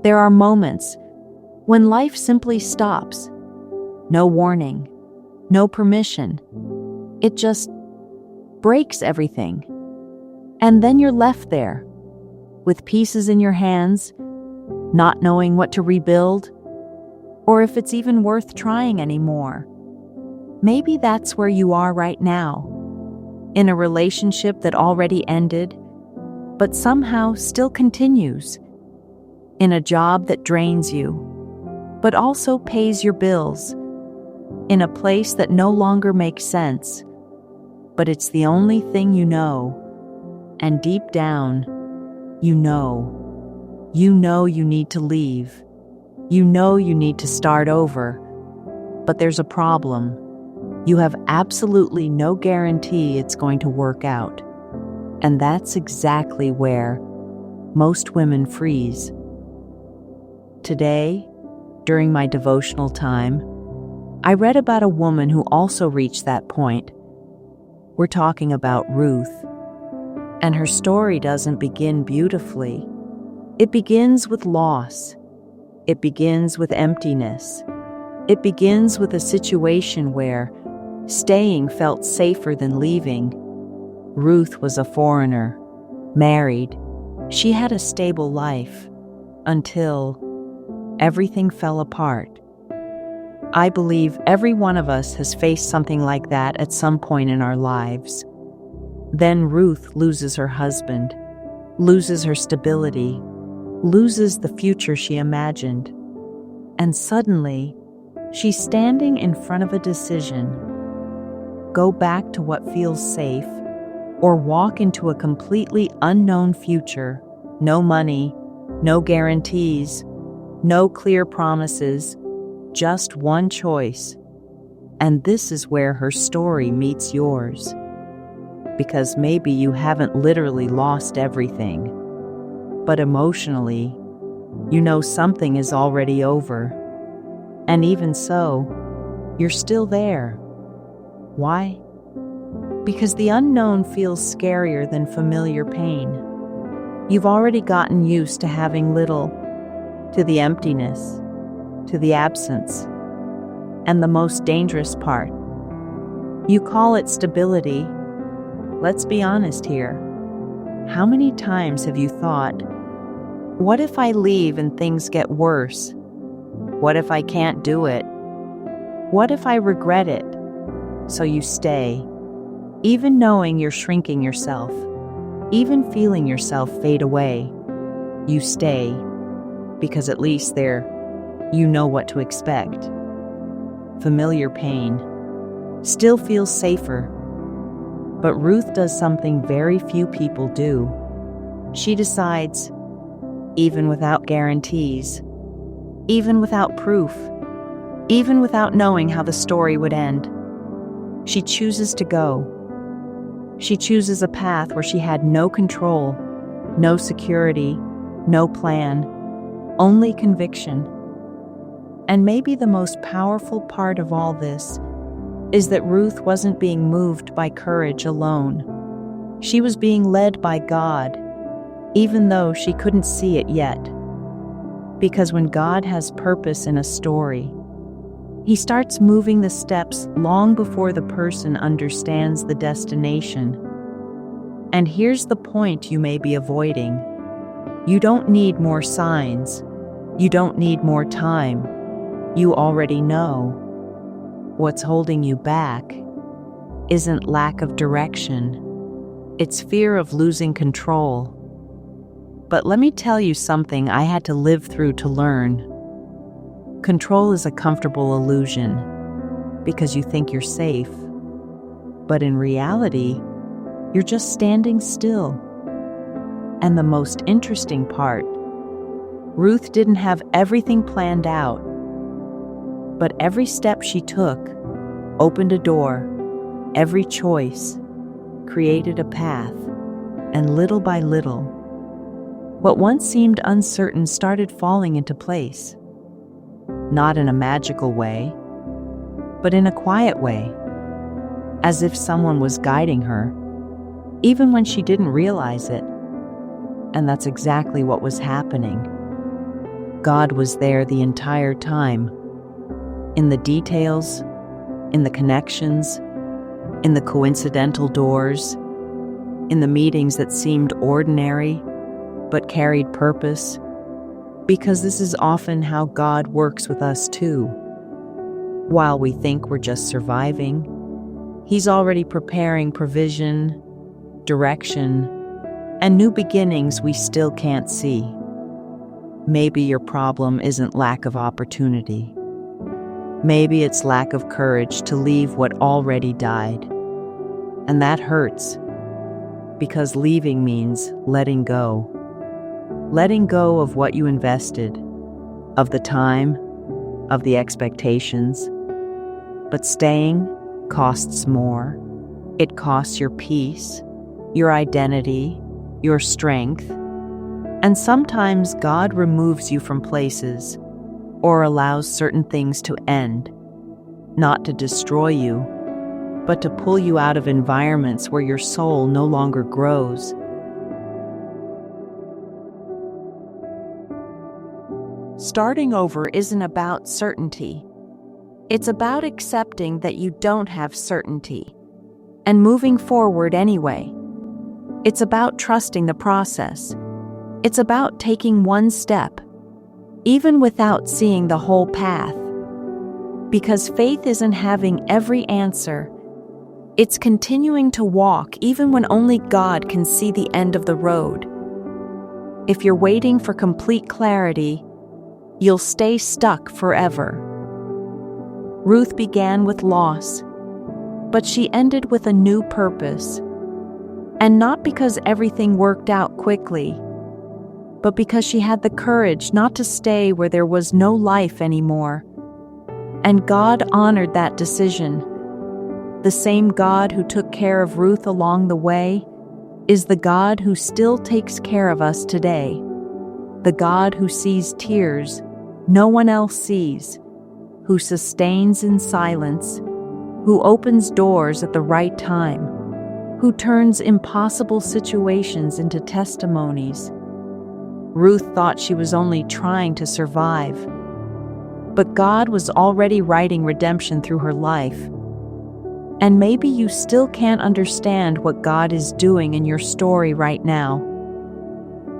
There are moments when life simply stops. No warning, no permission. It just breaks everything. And then you're left there, with pieces in your hands, not knowing what to rebuild, or if it's even worth trying anymore. Maybe that's where you are right now, in a relationship that already ended, but somehow still continues, in a job that drains you, but also pays your bills, in a place that no longer makes sense, but it's the only thing you know, and deep down, you know you need to leave. You know you need to start over. But there's a problem. You have absolutely no guarantee it's going to work out. And that's exactly where most women freeze. Today, during my devotional time, I read about a woman who also reached that point. We're talking about Ruth. And her story doesn't begin beautifully. It begins with loss. It begins with emptiness. It begins with a situation where staying felt safer than leaving. Ruth was a foreigner, married. She had a stable life until everything fell apart. I believe every one of us has faced something like that at some point in our lives. Then Ruth loses her husband, loses her stability, loses the future she imagined. And suddenly, she's standing in front of a decision. Go back to what feels safe, or walk into a completely unknown future. No money, no guarantees, no clear promises, just one choice. And this is where her story meets yours. Because maybe you haven't literally lost everything, but emotionally, you know something is already over. And even so, you're still there. Why? Because the unknown feels scarier than familiar pain. You've already gotten used to having little, to the emptiness, to the absence. And the most dangerous part, you call it stability. Let's be honest here. How many times have you thought, what if I leave and things get worse? What if I can't do it? What if I regret it? So you stay, even knowing you're shrinking yourself, even feeling yourself fade away. You stay, because at least there, you know what to expect. Familiar pain still feels safer. But Ruth does something very few people do. She decides, even without guarantees, even without proof, even without knowing how the story would end, she chooses to go. She chooses a path where she had no control, no security, no plan, only conviction. And maybe the most powerful part of all this is that Ruth wasn't being moved by courage alone. She was being led by God, even though she couldn't see it yet. Because when God has purpose in a story, He starts moving the steps long before the person understands the destination. And here's the point you may be avoiding. You don't need more signs. You don't need more time. You already know. What's holding you back isn't lack of direction. It's fear of losing control. But let me tell you something I had to live through to learn. Control is a comfortable illusion because you think you're safe. But in reality, you're just standing still. And the most interesting part, Ruth didn't have everything planned out. But every step she took opened a door. Every choice created a path. And little by little, what once seemed uncertain started falling into place. Not in a magical way, but in a quiet way, as if someone was guiding her, even when she didn't realize it. And that's exactly what was happening. God was there the entire time, in the details, in the connections, in the coincidental doors, in the meetings that seemed ordinary but carried purpose, because this is often how God works with us too. While we think we're just surviving, He's already preparing provision, direction, and new beginnings we still can't see. Maybe your problem isn't lack of opportunity. Maybe it's lack of courage to leave what already died. And that hurts, because leaving means letting go. Letting go of what you invested, of the time, of the expectations. But staying costs more. It costs your peace, your identity, your strength. And sometimes God removes you from places or allows certain things to end, not to destroy you, but to pull you out of environments where your soul no longer grows. Starting over isn't about certainty. It's about accepting that you don't have certainty and moving forward anyway. It's about trusting the process. It's about taking one step, even without seeing the whole path. Because faith isn't having every answer. It's continuing to walk even when only God can see the end of the road. If you're waiting for complete clarity, you'll stay stuck forever. Ruth began with loss, but she ended with a new purpose. And not because everything worked out quickly, but because she had the courage not to stay where there was no life anymore. And God honored that decision. The same God who took care of Ruth along the way is the God who still takes care of us today. The God who sees tears no one else sees, who sustains in silence, who opens doors at the right time, who turns impossible situations into testimonies. Ruth thought she was only trying to survive, but God was already writing redemption through her life. And maybe you still can't understand what God is doing in your story right now,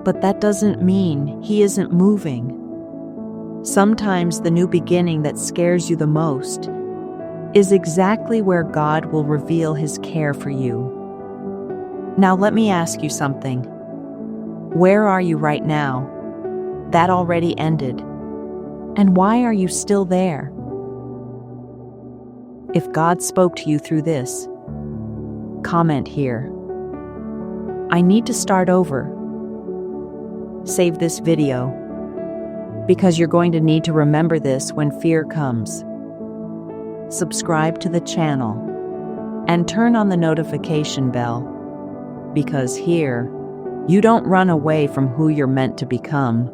but that doesn't mean He isn't moving. Sometimes the new beginning that scares you the most is exactly where God will reveal His care for you. Now let me ask you something. Where are you right now? That already ended. And why are you still there? If God spoke to you through this, comment here. I need to start over. Save this video, because you're going to need to remember this when fear comes. Subscribe to the channel and turn on the notification bell, because here, you don't run away from who you're meant to become.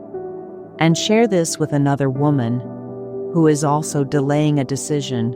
And share this with another woman who is also delaying a decision